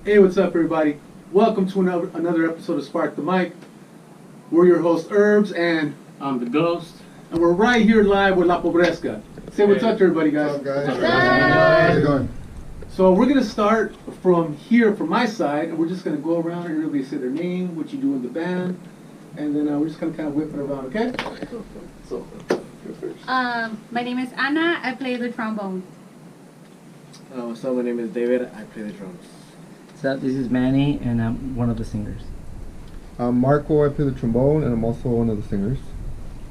Hey, what's up, everybody? Welcome to another episode of Spark the Mic. We're your host, Herbs, and I'm the Ghost. we're right here live with La Pobreska. Say what's up to everybody, guys. What's up, guys? What's up? How's it going? So we're gonna start from here, from my side, and we're just gonna go around and everybody say their name, what you do in the band, and then we're just gonna kind of whip it around, okay? So, you're first. My name is Anna. I play the trombone. So my name is David. I play the drums. So this is Manny, and I'm one of the singers. I'm Marco. I play the trombone, and I'm also one of the singers.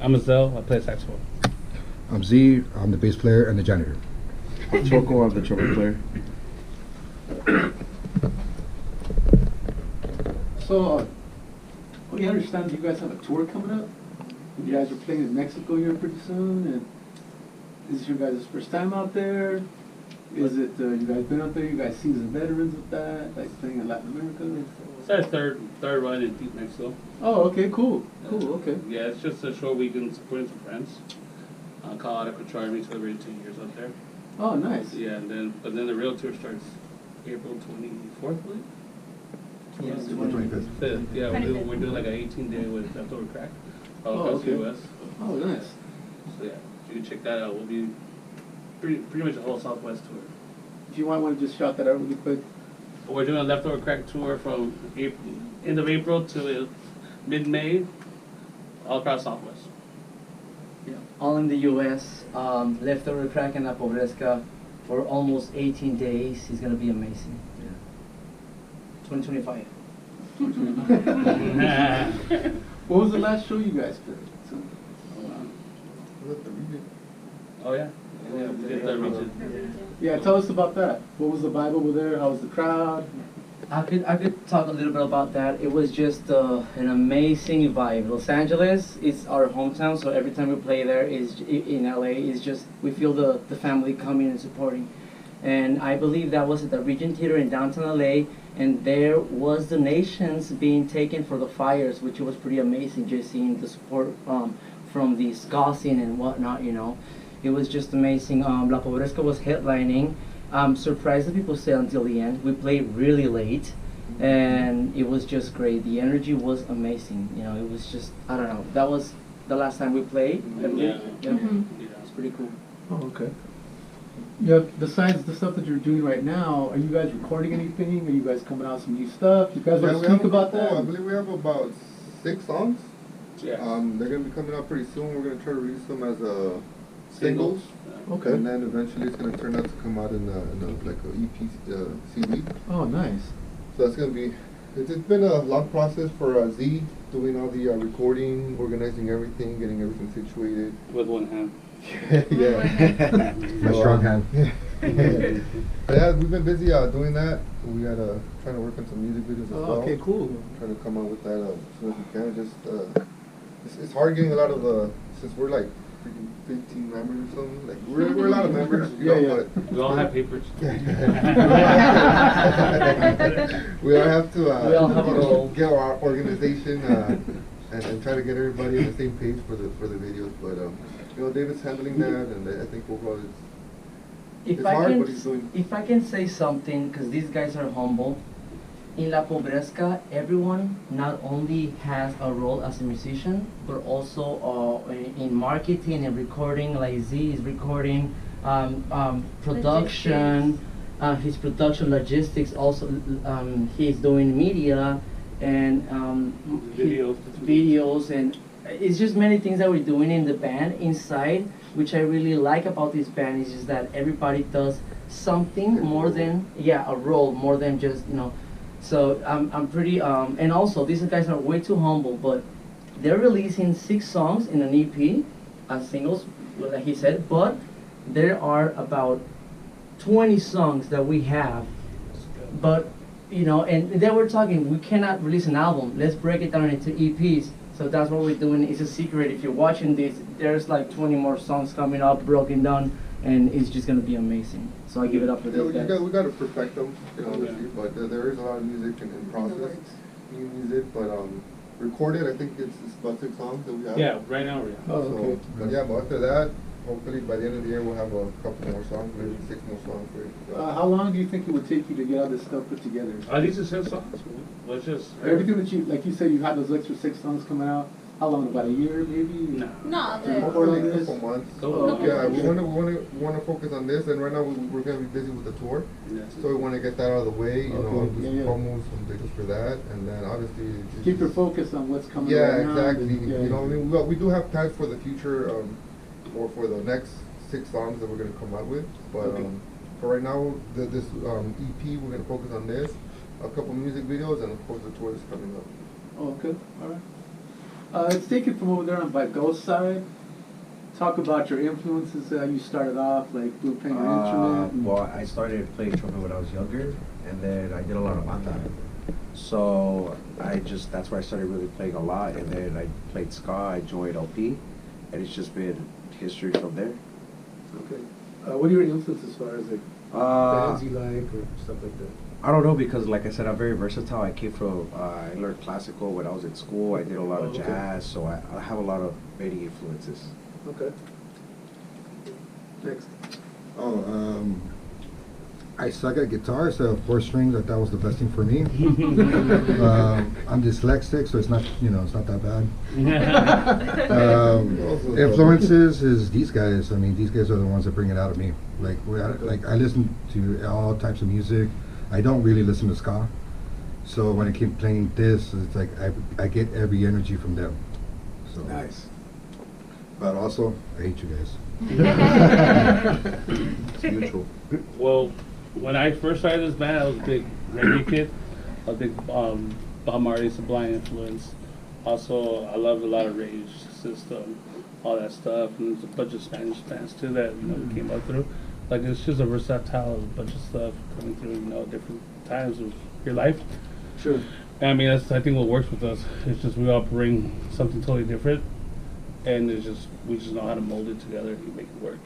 I'm Azelle. I play saxophone. I'm Z. I'm the bass player and the janitor. I'm Choco. I'm the trumpet player. So, you understand you guys have a tour coming up? You guys are playing in Mexico here pretty soon, and is this your guys' first time out there? Is it, you guys been out there? You guys seen as veterans with that, like playing in Latin America? It's our third run in Deep Mexico. Oh, okay, cool. Cool, okay. Yeah, it's just a short weekend supporting some friends. Colorado Contriving celebrated 2 years up there. Oh, nice. Yeah, but then the real tour starts April 24th, I believe. Yes, 25th. Yeah, 25th. we're doing like an 18-day with Leftover Crack all Oh, across okay. the U.S. Oh, nice. So yeah, you can check that out. We'll be pretty much a whole Southwest tour. If you want to just shout that out really quick. We're doing a Leftover Crack tour from end of April to mid-May, all across Southwest. Yeah. All in the U.S. Leftover Crack and La Pobreska for almost 18 days. It's gonna be amazing. Yeah. 2025. What was the last show you guys played? Oh yeah. Yeah, we did that region. Yeah, tell us about that. What was the vibe over there? How was the crowd? I could talk a little bit about that. It was just an amazing vibe. Los Angeles is our hometown, so every time we play there is in LA is just we feel the family coming and supporting. And I believe that was at the Regent Theater in downtown LA, and there was donations being taken for the fires, which was pretty amazing. Just seeing the support from the ska scene and whatnot, you know. It was just amazing. La Pobreska was headlining. I'm surprised that people stayed until the end. We played really late, and it was just great. The energy was amazing. You know, it was just, I don't know. That was the last time we played, I believe. Yeah. Mhm. Yeah. It's pretty cool. Oh, okay. Yeah, besides the stuff that you're doing right now, are you guys recording anything? Are you guys coming out with some new stuff? You guys want to speak about that? I believe we have about 6 songs. Yeah. They're going to be coming out pretty soon. We're going to try to release them as singles. Okay. And then eventually it's going to turn out to come out in like a EP CD. Oh, nice. So that's going to be, it's been a long process for Z, doing all the recording, organizing everything, getting everything situated. With one hand. Yeah. My strong hand. But yeah, we've been busy doing that. We got trying to work on some music videos as Oh, well. okay, cool. Trying to come out with that as soon as we can. Just it's hard getting a lot of since we're like freaking 15 members or something. Like we're a lot of members, you know, Yeah. but We all have papers. we all have to We all have a role. get our organization and try to get everybody on the same page for the videos. But you know, David's handling that, and I think overall it's hard, but he's doing. If I can say something, because these guys are humble, in La Pobreska, everyone not only has a role as a musician, but also in marketing and recording. Like Z is recording, production, his production logistics. Also, he's doing media and videos, and it's just many things that we're doing in the band inside, which I really like about this band is just that everybody does something more than a role, more than just, you know. So I'm pretty and also these guys are way too humble, but they're releasing 6 songs in an EP as singles, like he said, but there are about 20 songs that we have, but you know, and then we're talking we cannot release an album, let's break it down into EPs. So that's what we're doing. It's a secret. If you're watching this, there's like 20 more songs coming up, broken down, and it's just gonna be amazing. So I give it up for these guys. We got to perfect them, you know, obviously, but there is a lot of music in process, new music, but recorded, I think it's about 6 songs that we have. Yeah, right now we are. Oh, So, okay. but yeah, but after that, hopefully by the end of the year we'll have a couple more songs, maybe 6 more songs. How long do you think it would take you to get all this stuff put together? Are these the same songs? Let's just. Everything that you, like you said, you had those extra 6 songs coming out. How long? About a year, maybe? No. No, Or like a this? couple months. Oh, Yeah, okay. we want to focus on this, and right now we're going to be busy with the tour. Yes. So we want to get that out of the way, you know, Okay, do yeah, some yeah. promos, some videos for that, and then obviously just Keep your focus on what's coming Yeah, right now. exactly. and- yeah, You know, I yeah. mean, we do have plans for the future, or for the next 6 songs that we're gonna come out with. But Okay. for right now, this EP, we're gonna focus on this, a couple music videos, and of course the tour is coming up. Oh, okay, all right. Let's take it from over there on Ghost side. Talk about your influences, how you started off, like playing your instrument. and- Well, I started playing trumpet when I was younger, and then I did a lot of banda. So that's where I started really playing a lot, and then I played ska, I joined LP, and it's just been history from there. Okay. What are your influences as far as like bands you like or stuff like that? I don't know, because like I said, I'm very versatile. I came from, I learned classical when I was in school, I did a lot of Okay. jazz, so I have a lot of many influences. Okay. Next. I suck at guitar, so 4 strings, I thought was the best thing for me. I'm dyslexic, so it's not, it's not that bad. Influences is these guys. I mean, these guys are the ones that bring it out of me. Like, I listen to all types of music. I don't really listen to ska. So when I keep playing this, it's like I get every energy from them. So Nice. But also, I hate you guys. It's mutual. Well, when I first started this band, I was a big reggae kid, a big Bob Marley Sublime influence. Also, I loved a lot of Rage System, all that stuff, and there's a bunch of Spanish bands too that we came up through. Like, it's just a versatile bunch of stuff coming through, different times of your life. Sure. And I mean, that's I think what works with us. It's just we all bring something totally different, and we just know how to mold it together and make it work.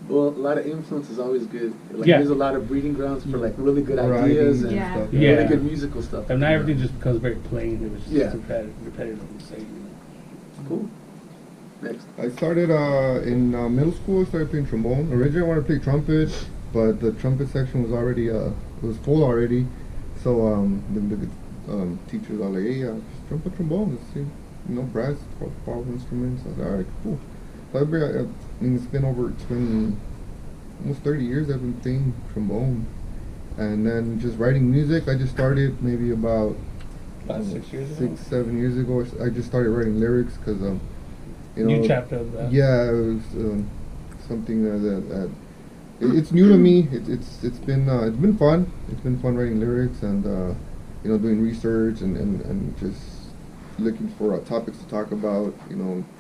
Well, a lot of influence is always good. Like, Yeah. there's a lot of breeding grounds for like really good Variety ideas and and Yeah. stuff. Yeah. really good musical stuff. And not everything just becomes very plain. It was just Yeah. repetitive and the same. Cool. Next. I started in middle school. I started playing trombone. Originally, I wanted to play trumpet, but the trumpet section was already it was full already. So the teachers are like, "Hey, trumpet, trombone. It's brass, 12 instruments." I was like, "All right, cool." So I mean, it's been almost 30 years I've been playing trombone, and then just writing music. I just started maybe about About 6 years ago. 6-7 years ago. I just started writing lyrics because New chapter of that. Yeah, it was something that it's new to me. It's been fun. It's been fun writing lyrics and doing research and just looking for topics to talk about.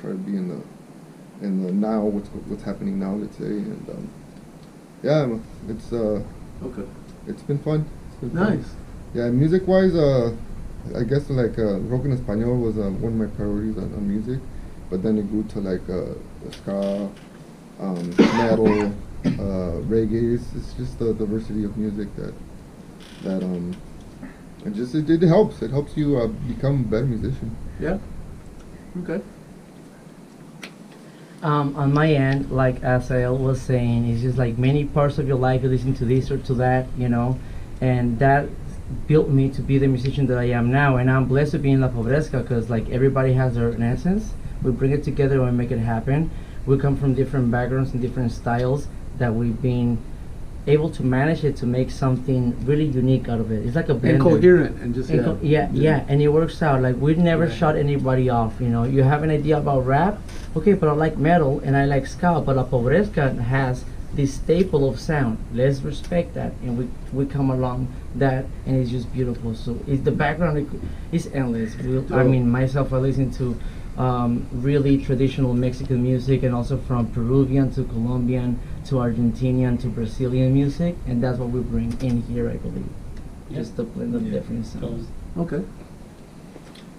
Try to be in the now, what's happening now, let's say, and it's Okay. it's been fun. It's been fun. Nice. Yeah, music wise, I guess like rock en español was one of my priorities on music, but then it grew to like ska, metal, reggae. It's just the diversity of music that it helps. It helps you become a better musician. Yeah. Okay. On my end, like Asael was saying, it's just like many parts of your life you listen to this or to that, and that built me to be the musician that I am now. And I'm blessed to be in La Pobreska because like everybody has their own essence. We bring it together and we make it happen. We come from different backgrounds and different styles that we've been able to manage it to make something really unique out of it. It's like a blender. And coherent and just Yeah, and it works out. Like we'd never shut anybody off. You have an idea about rap, okay, but I like metal and I like ska, but La Pobreska has this staple of sound. Let's respect that, and we come along that, and it's just beautiful. So the background is endless. I mean, myself, I listen to really traditional Mexican music, and also from Peruvian to Colombian to Argentinian to Brazilian music, and that's what we bring in here, I believe. Just a blend of different sounds. Okay.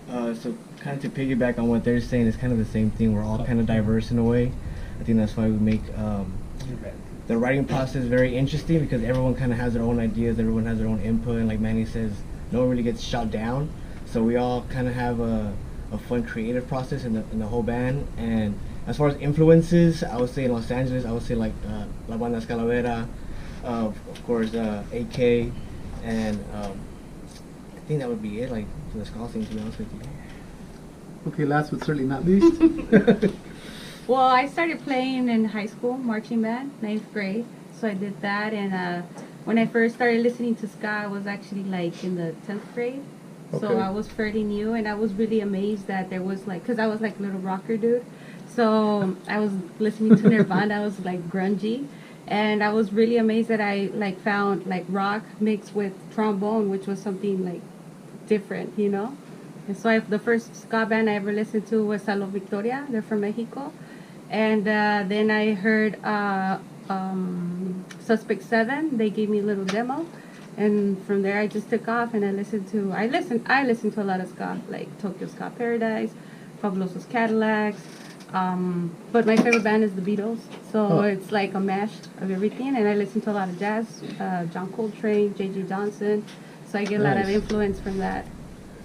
So kind of to piggyback on what they're saying, it's kind of the same thing. We're all kind of diverse in a way. I think that's why we make the writing process very interesting, because everyone kind of has their own ideas, everyone has their own input, and like Manny says, no one really gets shut down. So we all kind of have a fun creative process in the whole band, and As far as influences, I would say in Los Angeles, I would say like La Banda Escalavera, of course AK, and I think that would be it. Like for the ska scene, to be honest with you. Okay, last but certainly not least. Well, I started playing in high school, marching band, 9th grade. So I did that, and when I first started listening to ska, I was actually like in the 10th grade. So Okay. I was fairly new, and I was really amazed that there was like, because I was like a little rocker dude. So I was listening to Nirvana, I was like grungy. And I was really amazed that I like found like rock mixed with trombone, which was something like different, you know? And so the first ska band I ever listened to was Salud Victoria. They're from Mexico. And then I heard Suspect 7. They gave me a little demo. And from there I just took off and I listened to a lot of ska, like Tokyo Ska Paradise, Fabulosos Cadillacs. But my favorite band is the Beatles. So it's like a mash of everything. And I listen to a lot of jazz, John Coltrane, J.J. Johnson. So I get a lot of influence from that.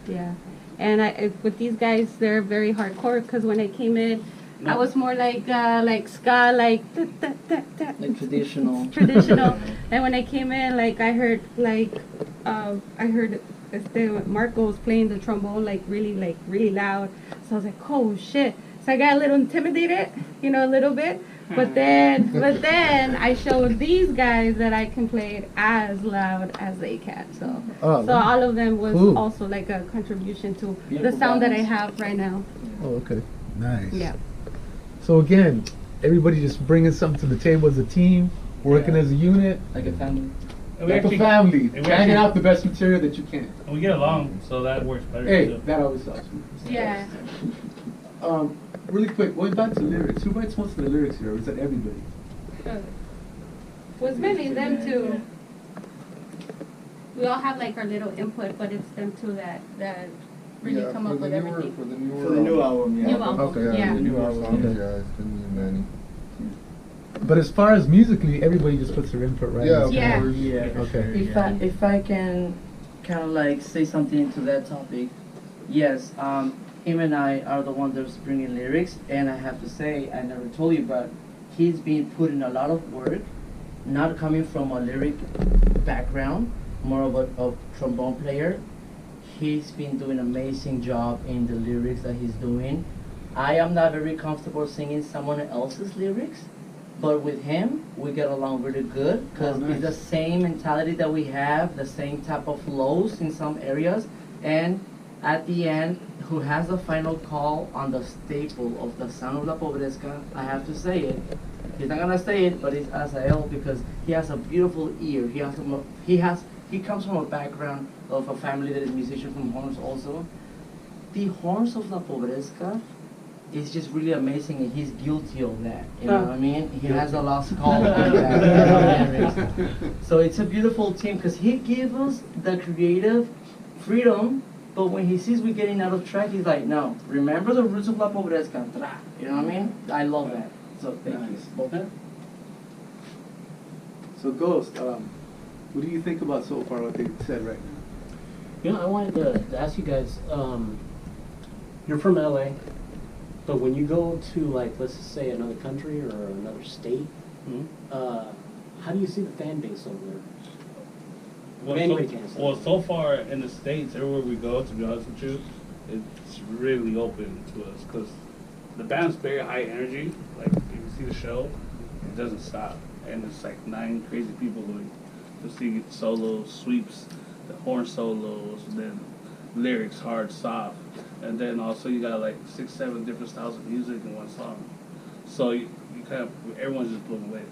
Yeah. And with these guys, they're very hardcore because when I came in, I was more like ska, like Like traditional. traditional. And when I came in, like I heard Marco was playing the trombone like really loud. So I was like, oh shit. So I got a little intimidated, you know, a little bit. But then I showed these guys that I can play it as loud as they can. So all of them was Cool. also like a contribution to Beautiful the sound that I balance. have right now. Oh, okay. Nice. Yeah. So again, everybody just bringing something to the table as a team, working Yeah. as a unit, Like a family. And we like a actually- family, and we banging actually- out the best material that you can. And we get along, so that works better. Hey, too. that always helps me. Yeah. Really quick, going back to lyrics, who writes most of the lyrics here, or is that everybody? Was mainly them two. We all have like our little input, but it's them two that really come up with everything. For the newer, For the new album, yeah. New album, Okay, yeah. the newer album. songs, Okay. yeah, it's been me and Manny. But as far as musically, everybody just puts their input right Yeah, in. of Yeah. course. Yeah, for Okay. sure. If I can kind of like say something to that topic, yes, him and I are the ones that's bringing lyrics, and I have to say, I never told you, but he's been putting a lot of work, not coming from a lyric background, more of a trombone player. He's been doing an amazing job in the lyrics that he's doing. I am not very comfortable singing someone else's lyrics, but with him, we get along really good because Oh, nice. it's the same mentality that we have, the same type of flows in some areas, and at the end, who has the final call on the staple of the sound of La Pobreska, I have to say it. He's not gonna say it, but it's Azael because he has a beautiful ear. He comes from a background of a family that is musician from horns also. The horns of La Pobreska is just really amazing, and he's guilty of that. You know what I mean? He has a lost call on that. So it's a beautiful team because he gives us the creative freedom, but when he sees we're getting out of track, he's like, no, remember the roots of La Pobreska. You know what I mean? I love that. So thank Nice. you. So Ghost, what do you think about so far what they said right now? You know, I wanted to ask you guys, you're from LA, but when you go to, like, let's just say another country or another state, how do you see the fan base over there? Well, Anybody can say. so far in the States, everywhere we go, to be honest with you, it's really open to us because the band's very high energy. Like, if you see the show, it doesn't stop. And it's like 9 crazy people going to see solos, sweeps, the horn solos, then lyrics, hard, soft. And then also you got like 6, 7 different styles of music in one song. So you kind of, everyone's just blown away.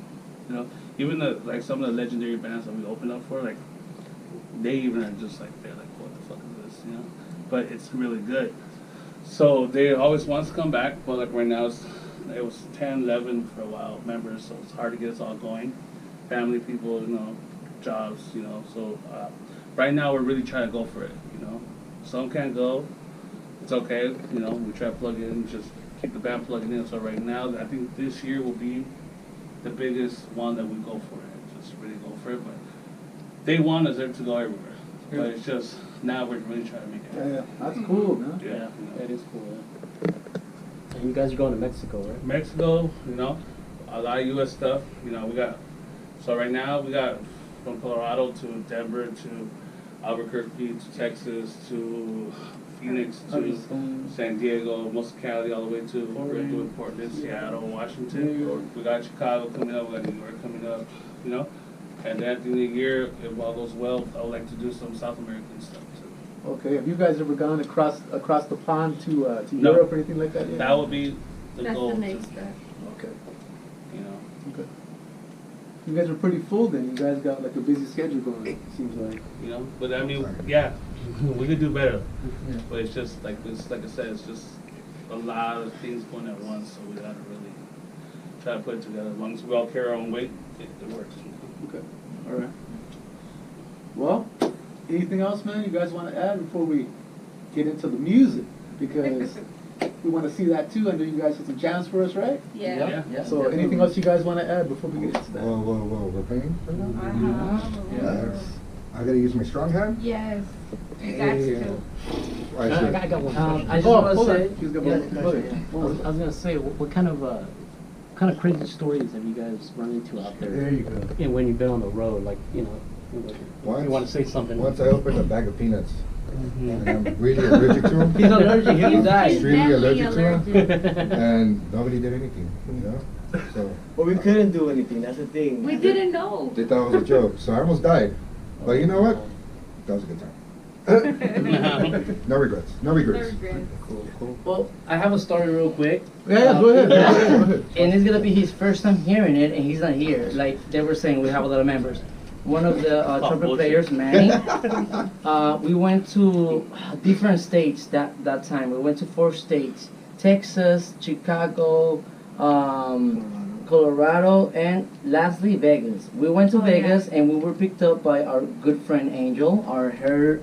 You know, even like some of the legendary bands that we opened up for, like, they even are just like, they're like, what the fuck is this, you know? But it's really good. So they always want us to come back, but like right now it was 10, 11 for a while members, so it's hard to get us all going. Family, people, you know, jobs, you know. So right now we're really trying to go for it, you know. Some can't go, it's okay, you know. We try to plug in, just keep the band plugging in. So right now, I think this year will be the biggest one that we go for it. Just really go for it, but they want us to go everywhere. But it's just, now we're really trying to make it happen. Yeah, that's cool, man. Yeah. That is cool. And you guys are going to Mexico, right? Mexico, you know, a lot of U.S. stuff. You know, so right now we got from Colorado to Denver to Albuquerque to Texas to Phoenix to San Diego, Mexicali, all the way to Portland, Seattle, Washington. We got Chicago coming up, we got New York coming up, you know. And then at the end of the year, if all goes well, I would like to do some South American stuff too. Okay, have you guys ever gone across the pond to No. Europe or anything like that yet? That would be the That's goal. the next step. Okay, You know, okay. You guys are pretty full then. You guys got like a busy schedule going, it seems like. you know. But I mean, yeah, we could do better. But it's just like I said, it's just a lot of things going at once. So we gotta really try to put it together. As long as we all carry our own weight, it works. Okay, all right. Well, anything else, man, you guys want to add before we get into the music? Because we want to see that too. I know you guys have some jams for us, right? Yeah. Yeah. So anything else you guys want to add before we get into that? Whoa, we're playing right now? Uh-huh. Yes. I gotta use my strong hand? Yes. You got to. I see. I got one. I just Oh, want to hold say, on. He's got yeah, one. go Go ahead, ahead. yeah. I was gonna say, what kind of crazy stories have you guys run into out there? There you go. And when you've been on the road, like, you know, if Once- you want to say something. Once I opened a bag of peanuts, Mhm. and I'm really allergic to them. He's allergic, he died. Extremely Deadly allergic to them. allergic. And nobody did anything, you know? So But we couldn't do anything. That's the thing. We didn't know. they thought it was a joke. So I almost died. But you know what? That was a good time. No regrets. No regrets. Well, I have a story real quick. Yeah, go ahead. Go ahead. And it's gonna be his first time hearing it, and he's not here. Like they were saying, we have a lot of members. One of the trumpet bullshit. players, Manny, we went to different states that time. We went to 4 states: Texas, Chicago, Colorado, and lastly Vegas. We went to Vegas, and we were picked up by our good friend Angel, our hair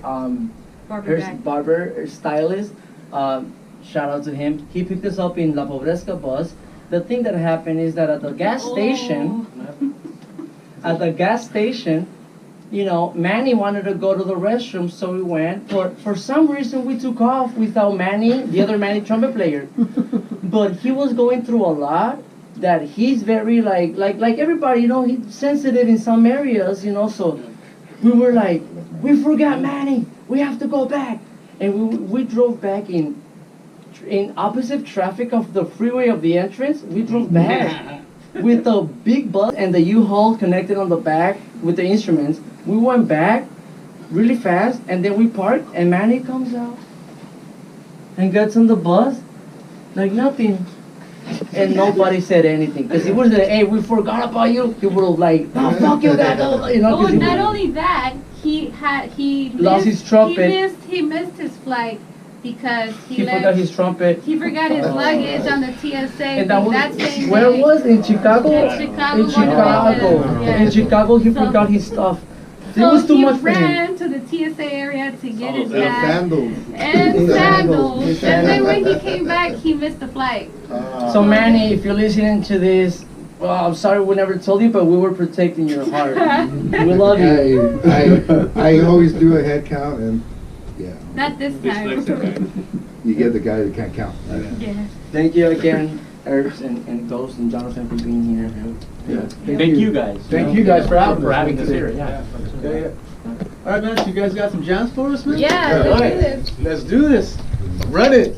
barber stylist. Shout out to him. He picked us up in La Pobreska bus. The thing that happened is that at the gas station, you know, Manny wanted to go to the restroom, so we went. For some reason, we took off without Manny, the other Manny trumpet player. But he was going through a lot. That he's very like everybody, you know, he's sensitive in some areas, you know. So we were like, we forgot Manny. We have to go back, and we drove back in opposite traffic of the freeway of the entrance. We drove back with a big bus and the U-Haul connected on the back with the instruments. We went back really fast, and then we parked, and Manny comes out and gets on the bus like nothing. And nobody said anything. Because he was like, hey, we forgot about you. He would have like, oh, fuck you guys. You know, Oh, 'cause he not was- only that, he Lost his trumpet. He missed his flight because he forgot his trumpet. He forgot his luggage on the TSA. And that was, that same where day. was? In Chicago? In Chicago. In Chicago. Yeah. In Chicago, he So- forgot his stuff. It So was too he much for him. ran to the TSA area to get his And bag sandals. and sandals. His And then when he sandals. came back, he missed the flight. So Manny, if you're listening to this, well, I'm sorry we never told you, but we were protecting your heart. We love you. I always do a head count, and yeah, Not this time. you get the guy that can't count. Right? Yeah. Thank you again, Herbs and Ghost and Jonathan for being here. Yeah. Thank you guys. Thank you guys for having us. having us today. here. Yeah. Yeah. All right, man. So you guys got some jams for us, man? Yeah, All let's right. do this. Let's do this. Run it.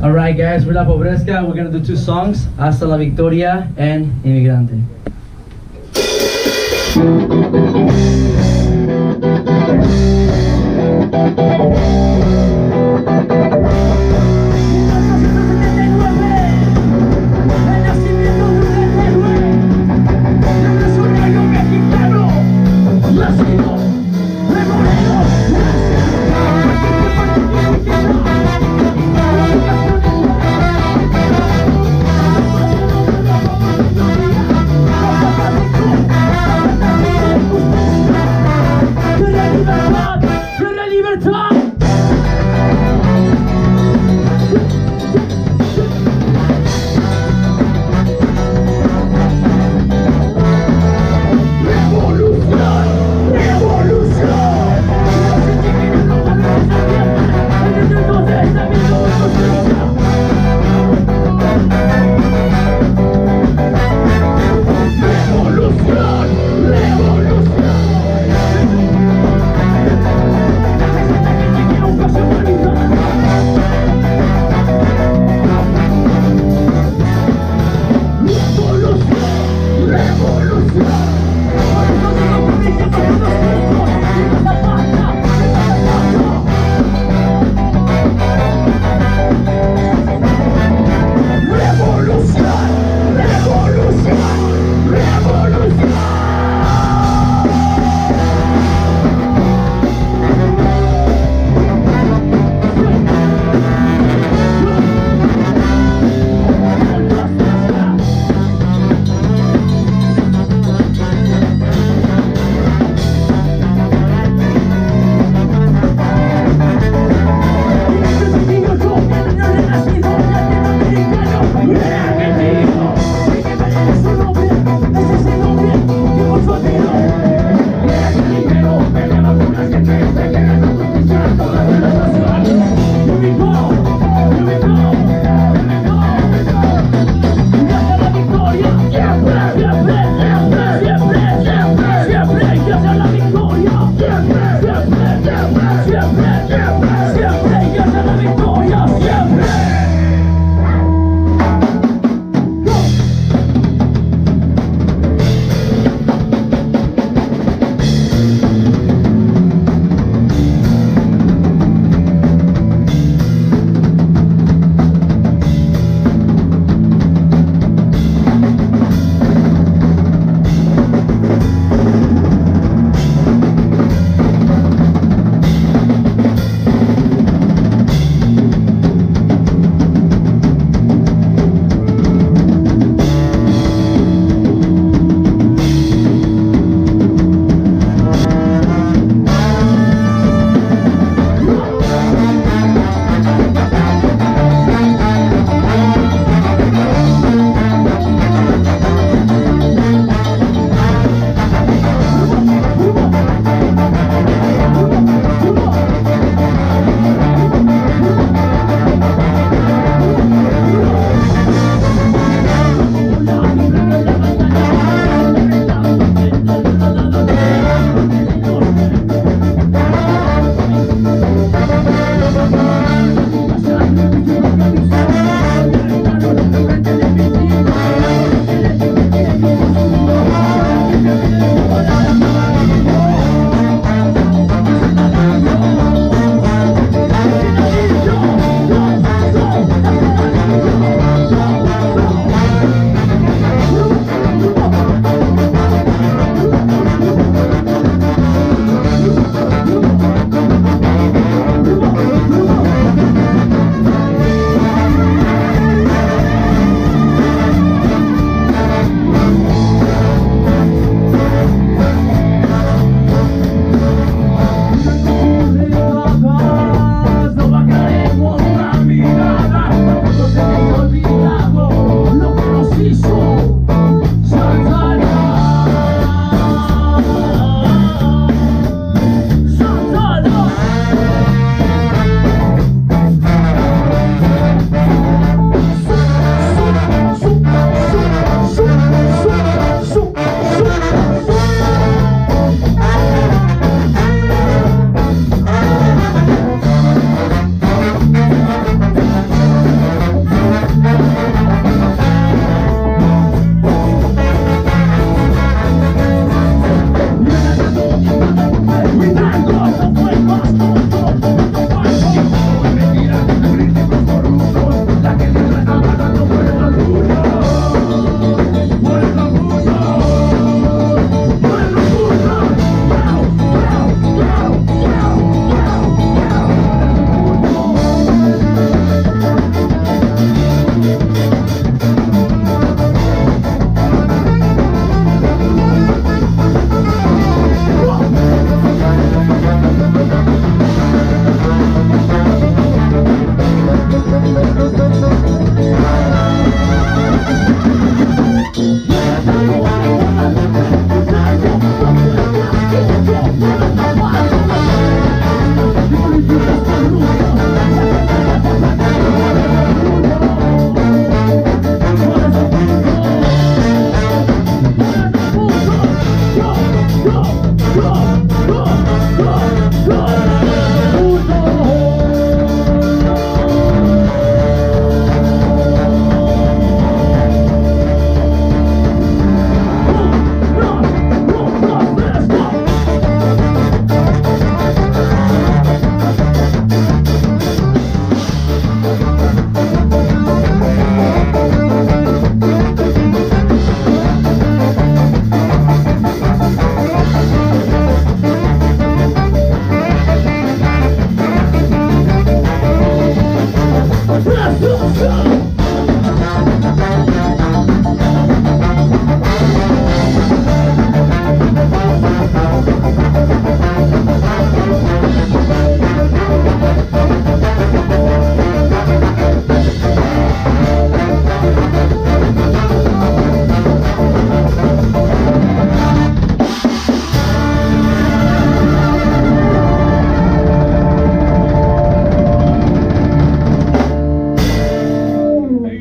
All right, guys, we're La Pobreska. We're gonna do 2 songs: Hasta la Victoria and Inmigrante. Thank you.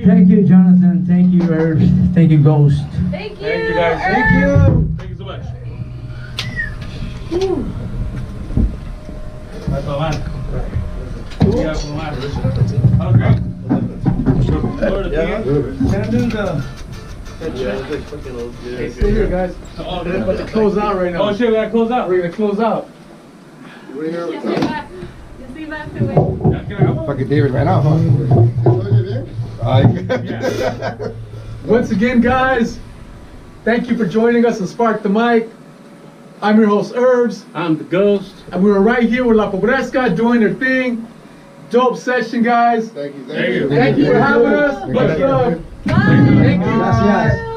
Thank you, Jonathan. Thank you, Irv. Thank you, Ghost. Thank you. Thank you, guys. Thank you. Thank you so much. That's all, man. Yeah, for man. Oh, great. Hey, stay here, guys. Oh, We're about to close out right now. Oh, shit, we gotta close out. We're gonna close out. Yes, see back to it. Yeah, can I have one? Fucking David ran off, huh? Yeah. Once again, guys, thank you for joining us on Spark the Mic. I'm your host, Herbs, I'm the ghost. and we were right here with La Pobreska doing their thing. Dope session, guys. Thank you. Thank you. Thank you for having us. Much love. Thank you.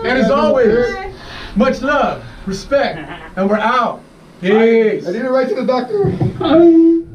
And as always, much love, respect, and we're out. Peace. I need to write to the doctor.